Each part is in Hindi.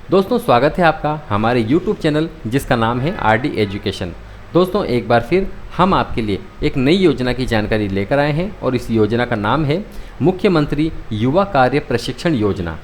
दोस्तों स्वागत है आपका हमारे YouTube चैनल जिसका नाम है RD एजुकेशन। दोस्तों एक बार फिर हम आपके लिए एक नई योजना की जानकारी लेकर आए हैं और इस योजना का नाम है मुख्यमंत्री युवा कार्य प्रशिक्षण योजना।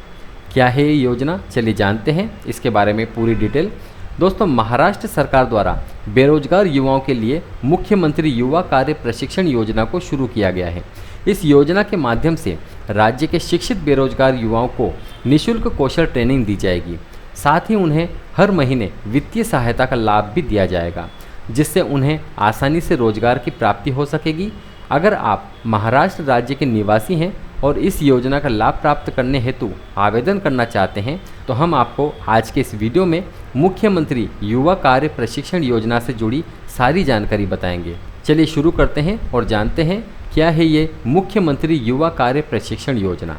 क्या है ये योजना, चलिए जानते हैं इसके बारे में पूरी डिटेल। दोस्तों महाराष्ट्र सरकार द्वारा बेरोजगार युवाओं के लिए मुख्यमंत्री युवा कार्य प्रशिक्षण योजना को शुरू किया गया है। इस योजना के माध्यम से राज्य के शिक्षित बेरोजगार युवाओं को निःशुल्क कौशल ट्रेनिंग दी जाएगी। साथ ही उन्हें हर महीने वित्तीय सहायता का लाभ भी दिया जाएगा, जिससे उन्हें आसानी से रोजगार की प्राप्ति हो सकेगी। अगर आप महाराष्ट्र राज्य के निवासी हैं और इस योजना का लाभ प्राप्त करने हेतु आवेदन करना चाहते हैं तो हम आपको आज के इस वीडियो में मुख्यमंत्री युवा कार्य प्रशिक्षण योजना से जुड़ी सारी जानकारी बताएंगे। चलिए शुरू करते हैं और जानते हैं क्या है ये मुख्यमंत्री युवा कार्य प्रशिक्षण योजना।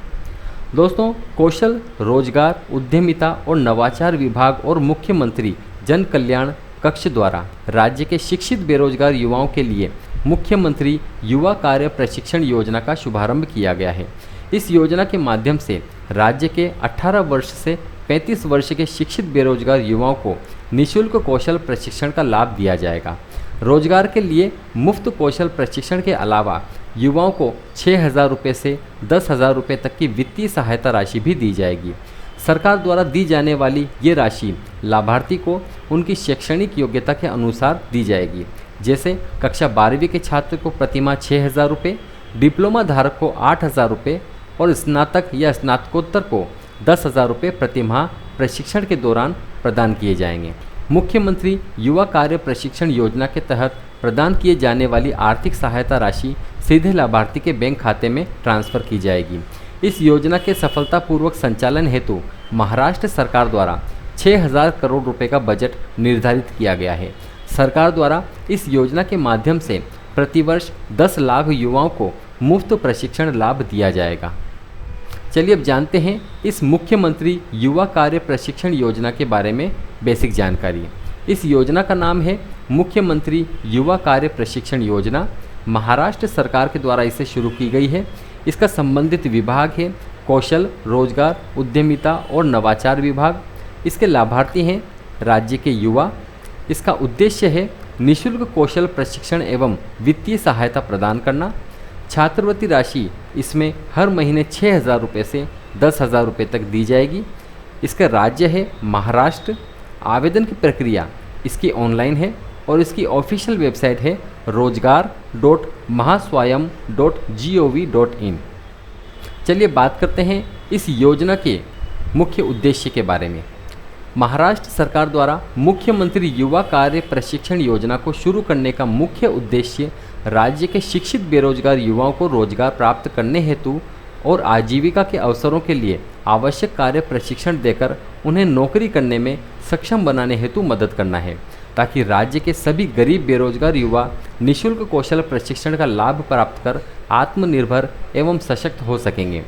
दोस्तों कौशल, रोजगार, उद्यमिता और नवाचार विभाग और मुख्यमंत्री जन कल्याण कक्ष द्वारा राज्य के शिक्षित बेरोजगार युवाओं के लिए मुख्यमंत्री युवा कार्य प्रशिक्षण योजना का शुभारंभ किया गया है। इस योजना के माध्यम से राज्य के 18 वर्ष से 35 वर्ष के शिक्षित बेरोजगार युवाओं को निःशुल्क कौशल प्रशिक्षण का लाभ दिया जाएगा। रोजगार के लिए मुफ्त कौशल प्रशिक्षण के अलावा युवाओं को 6,000 रुपये से 10,000 रुपये तक की वित्तीय सहायता राशि भी दी जाएगी। सरकार द्वारा दी जाने वाली ये राशि लाभार्थी को उनकी शैक्षणिक योग्यता के अनुसार दी जाएगी। जैसे कक्षा 12वीं के छात्र को प्रतिमाह 6,000 रुपये, डिप्लोमा धारक को 8,000 रुपये और स्नातक या स्नातकोत्तर को 10,000 रुपये प्रतिमाह प्रशिक्षण के दौरान प्रदान किए जाएंगे। मुख्यमंत्री युवा कार्य प्रशिक्षण योजना के तहत प्रदान किए जाने वाली आर्थिक सहायता राशि सीधे लाभार्थी के बैंक खाते में ट्रांसफ़र की जाएगी। इस योजना के सफलतापूर्वक संचालन हेतु महाराष्ट्र सरकार द्वारा 6,000 करोड़ रुपए का बजट निर्धारित किया गया है। सरकार द्वारा इस योजना के माध्यम से प्रतिवर्ष 10 लाख युवाओं को मुफ्त प्रशिक्षण लाभ दिया जाएगा। चलिए अब जानते हैं इस मुख्यमंत्री युवा कार्य प्रशिक्षण योजना के बारे में बेसिक जानकारी। इस योजना का नाम है मुख्यमंत्री युवा कार्य प्रशिक्षण योजना। महाराष्ट्र सरकार के द्वारा इसे शुरू की गई है। इसका संबंधित विभाग है कौशल, रोजगार, उद्यमिता और नवाचार विभाग। इसके लाभार्थी हैं राज्य के युवा। इसका उद्देश्य है निःशुल्क कौशल प्रशिक्षण एवं वित्तीय सहायता प्रदान करना। छात्रवृत्ति राशि इसमें हर महीने 6,000 रुपये से 10,000 रुपये तक दी जाएगी। इसका राज्य है महाराष्ट्र। आवेदन की प्रक्रिया इसकी ऑनलाइन है और इसकी ऑफिशियल वेबसाइट है rozgar.mahaswayam.gov.in। चलिए बात करते हैं इस योजना के मुख्य उद्देश्य के बारे में। महाराष्ट्र सरकार द्वारा मुख्यमंत्री युवा कार्य प्रशिक्षण योजना को शुरू करने का मुख्य उद्देश्य राज्य के शिक्षित बेरोजगार युवाओं को रोजगार प्राप्त करने हेतु और आजीविका के अवसरों के लिए आवश्यक कार्य प्रशिक्षण देकर उन्हें नौकरी करने में सक्षम बनाने हेतु मदद करना है, ताकि राज्य के सभी गरीब बेरोजगार युवा निःशुल्क कौशल प्रशिक्षण का लाभ प्राप्त कर आत्मनिर्भर एवं सशक्त हो सकेंगे।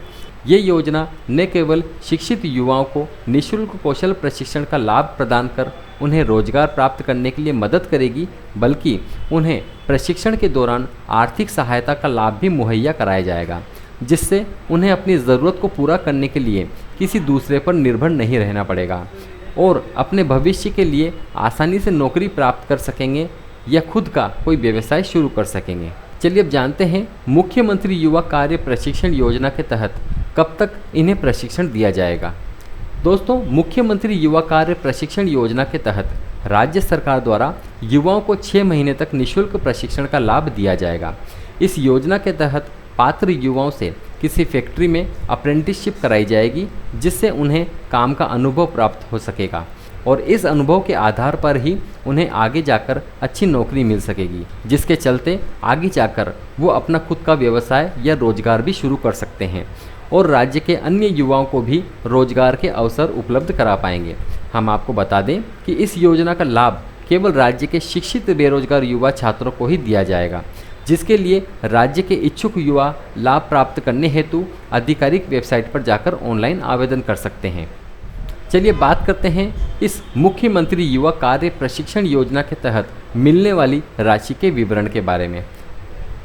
ये योजना न केवल शिक्षित युवाओं को निःशुल्क कौशल प्रशिक्षण का लाभ प्रदान कर उन्हें रोजगार प्राप्त करने के लिए मदद करेगी, बल्कि उन्हें प्रशिक्षण के दौरान आर्थिक सहायता का लाभ भी मुहैया कराया जाएगा, जिससे उन्हें अपनी ज़रूरत को पूरा करने के लिए किसी दूसरे पर निर्भर नहीं रहना पड़ेगा और अपने भविष्य के लिए आसानी से नौकरी प्राप्त कर सकेंगे या खुद का कोई व्यवसाय शुरू कर सकेंगे। चलिए अब जानते हैं मुख्यमंत्री युवा कार्य प्रशिक्षण योजना के तहत कब तक इन्हें प्रशिक्षण दिया जाएगा। दोस्तों मुख्यमंत्री युवा कार्य प्रशिक्षण योजना के तहत राज्य सरकार द्वारा युवाओं को 6 महीने तक निःशुल्क प्रशिक्षण का लाभ दिया जाएगा। इस योजना के तहत पात्र युवाओं से किसी फैक्ट्री में अप्रेंटिसशिप कराई जाएगी, जिससे उन्हें काम का अनुभव प्राप्त हो सकेगा और इस अनुभव के आधार पर ही उन्हें आगे जाकर अच्छी नौकरी मिल सकेगी, जिसके चलते आगे जाकर वो अपना खुद का व्यवसाय या रोजगार भी शुरू कर सकते हैं और राज्य के अन्य युवाओं को भी रोजगार के अवसर उपलब्ध करा पाएंगे। हम आपको बता दें कि इस योजना का लाभ केवल राज्य के शिक्षित बेरोजगार युवा छात्रों को ही दिया जाएगा, जिसके लिए राज्य के इच्छुक युवा लाभ प्राप्त करने हेतु आधिकारिक वेबसाइट पर जाकर ऑनलाइन आवेदन कर सकते हैं। चलिए बात करते हैं इस मुख्यमंत्री युवा कार्य प्रशिक्षण योजना के तहत मिलने वाली राशि के विवरण के बारे में।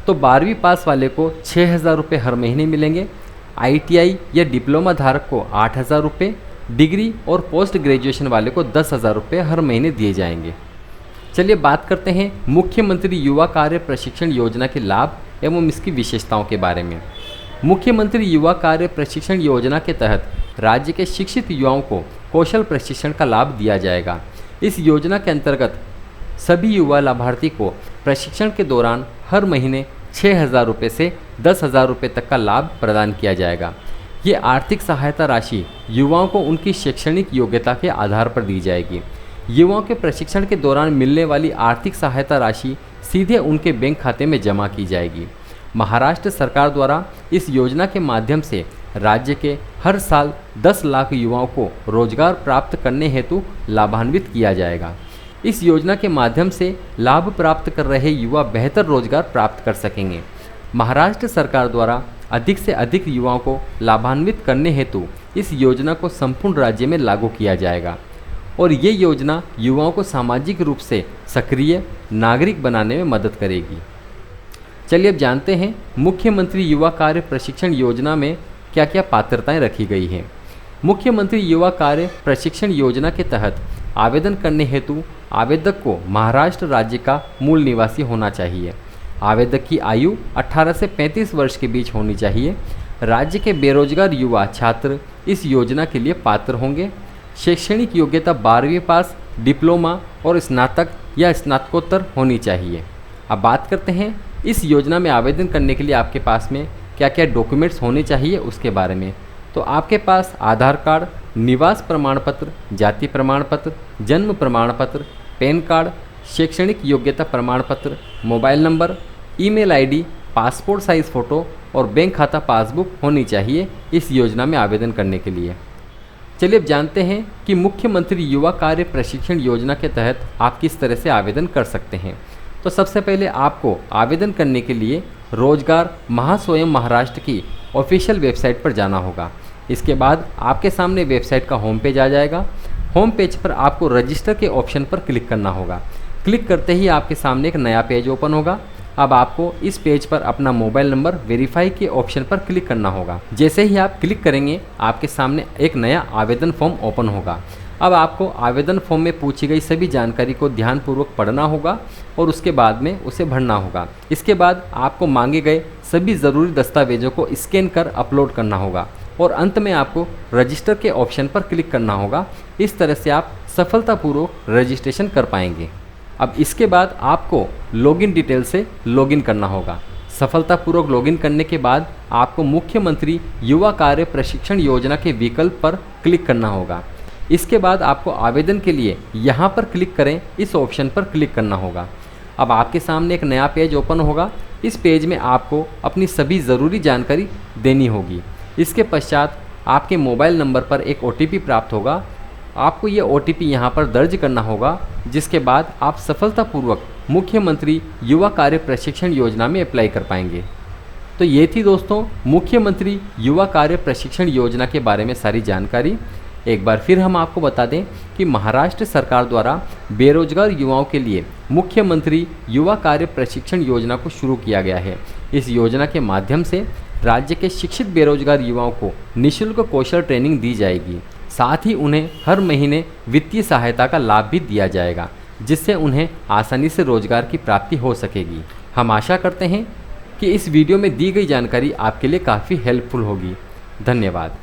तो 12वीं पास वाले को 6,000 रुपये हर महीने मिलेंगे। ITI या डिप्लोमा धारक को 8,000 रुपये, डिग्री और पोस्ट ग्रेजुएशन वाले को 10,000 रुपये हर महीने दिए जाएंगे। चलिए बात करते हैं मुख्यमंत्री युवा कार्य प्रशिक्षण योजना के लाभ एवं इसकी विशेषताओं के बारे में। मुख्यमंत्री युवा कार्य प्रशिक्षण योजना के तहत राज्य के शिक्षित युवाओं को कौशल प्रशिक्षण का लाभ दिया जाएगा। इस योजना के अंतर्गत सभी युवा लाभार्थी को प्रशिक्षण के दौरान हर महीने 6,000 रुपये से 10,000 रुपये तक का लाभ प्रदान किया जाएगा। ये आर्थिक सहायता राशि युवाओं को उनकी शैक्षणिक योग्यता के आधार पर दी जाएगी। युवाओं के प्रशिक्षण के दौरान मिलने वाली आर्थिक सहायता राशि सीधे उनके बैंक खाते में जमा की जाएगी। महाराष्ट्र सरकार द्वारा इस योजना के माध्यम से राज्य के हर साल 10 लाख युवाओं को रोजगार प्राप्त करने हेतु लाभान्वित किया जाएगा। इस योजना के माध्यम से लाभ प्राप्त कर रहे युवा बेहतर रोजगार प्राप्त कर सकेंगे। महाराष्ट्र सरकार द्वारा अधिक से अधिक युवाओं को लाभान्वित करने हेतु इस योजना को संपूर्ण राज्य में लागू किया जाएगा और ये योजना युवाओं को सामाजिक रूप से सक्रिय नागरिक बनाने में मदद करेगी। चलिए अब जानते हैं मुख्यमंत्री युवा कार्य प्रशिक्षण योजना में क्या क्या पात्रताएं रखी गई हैं। मुख्यमंत्री युवा कार्य प्रशिक्षण योजना के तहत आवेदन करने हेतु आवेदक को महाराष्ट्र राज्य का मूल निवासी होना चाहिए। आवेदक की आयु 18 से 35 वर्ष के बीच होनी चाहिए। राज्य के बेरोजगार युवा छात्र इस योजना के लिए पात्र होंगे। शैक्षणिक योग्यता 12वीं पास, डिप्लोमा और स्नातक या स्नातकोत्तर होनी चाहिए। अब बात करते हैं इस योजना में आवेदन करने के लिए आपके पास में क्या क्या डॉक्यूमेंट्स होने चाहिए उसके बारे में। तो आपके पास आधार कार्ड, निवास प्रमाण पत्र, जाति प्रमाण पत्र, जन्म प्रमाण पत्र, पैन कार्ड, शैक्षणिक योग्यता प्रमाण पत्र, mobile number, email ID, passport size photo और बैंक खाता पासबुक होनी चाहिए इस योजना में आवेदन करने के लिए। चलिए अब जानते हैं कि मुख्यमंत्री युवा कार्य प्रशिक्षण योजना के तहत आप किस तरह से आवेदन कर सकते हैं। तो सबसे पहले आपको आवेदन करने के लिए रोजगार महास्वयं महाराष्ट्र की ऑफिशियल वेबसाइट पर जाना होगा। इसके बाद आपके सामने वेबसाइट का होम पेज आ जाएगा। होम पेज पर आपको रजिस्टर के ऑप्शन पर क्लिक करना होगा। क्लिक करते ही आपके सामने एक नया पेज ओपन होगा। अब आपको इस पेज पर अपना मोबाइल नंबर वेरीफाई के ऑप्शन पर क्लिक करना होगा। जैसे ही आप क्लिक करेंगे आपके सामने एक नया आवेदन फॉर्म ओपन होगा। अब आपको आवेदन फॉर्म में पूछी गई सभी जानकारी को ध्यानपूर्वक पढ़ना होगा और उसके बाद में उसे भरना होगा। इसके बाद आपको मांगे गए सभी ज़रूरी दस्तावेजों को स्कैन कर अपलोड करना होगा और अंत में आपको रजिस्टर के ऑप्शन पर क्लिक करना होगा। इस तरह से आप सफलतापूर्वक रजिस्ट्रेशन कर पाएंगे। अब इसके बाद आपको लॉगिन डिटेल से लॉगिन करना होगा। सफलतापूर्वक लॉगिन करने के बाद आपको मुख्यमंत्री युवा कार्य प्रशिक्षण योजना के विकल्प पर क्लिक करना होगा। इसके बाद आपको आवेदन के लिए यहाँ पर क्लिक करें, इस ऑप्शन पर क्लिक करना होगा। अब आपके सामने एक नया पेज ओपन होगा। इस पेज में आपको अपनी सभी ज़रूरी जानकारी देनी होगी। इसके पश्चात आपके मोबाइल नंबर पर एक OTP प्राप्त होगा। आपको ये OTP यहाँ पर दर्ज करना होगा, जिसके बाद आप सफलतापूर्वक मुख्यमंत्री युवा कार्य प्रशिक्षण योजना में अप्लाई कर पाएंगे। तो ये थी दोस्तों मुख्यमंत्री युवा कार्य प्रशिक्षण योजना के बारे में सारी जानकारी। एक बार फिर हम आपको बता दें कि महाराष्ट्र सरकार द्वारा बेरोजगार युवाओं के लिए मुख्यमंत्री युवा कार्य प्रशिक्षण योजना को शुरू किया गया है। इस योजना के माध्यम से राज्य के शिक्षित बेरोजगार युवाओं को निःशुल्क कौशल ट्रेनिंग दी जाएगी। साथ ही उन्हें हर महीने वित्तीय सहायता का लाभ भी दिया जाएगा, जिससे उन्हें आसानी से रोजगार की प्राप्ति हो सकेगी। हम आशा करते हैं कि इस वीडियो में दी गई जानकारी आपके लिए काफ़ी हेल्पफुल होगी। धन्यवाद।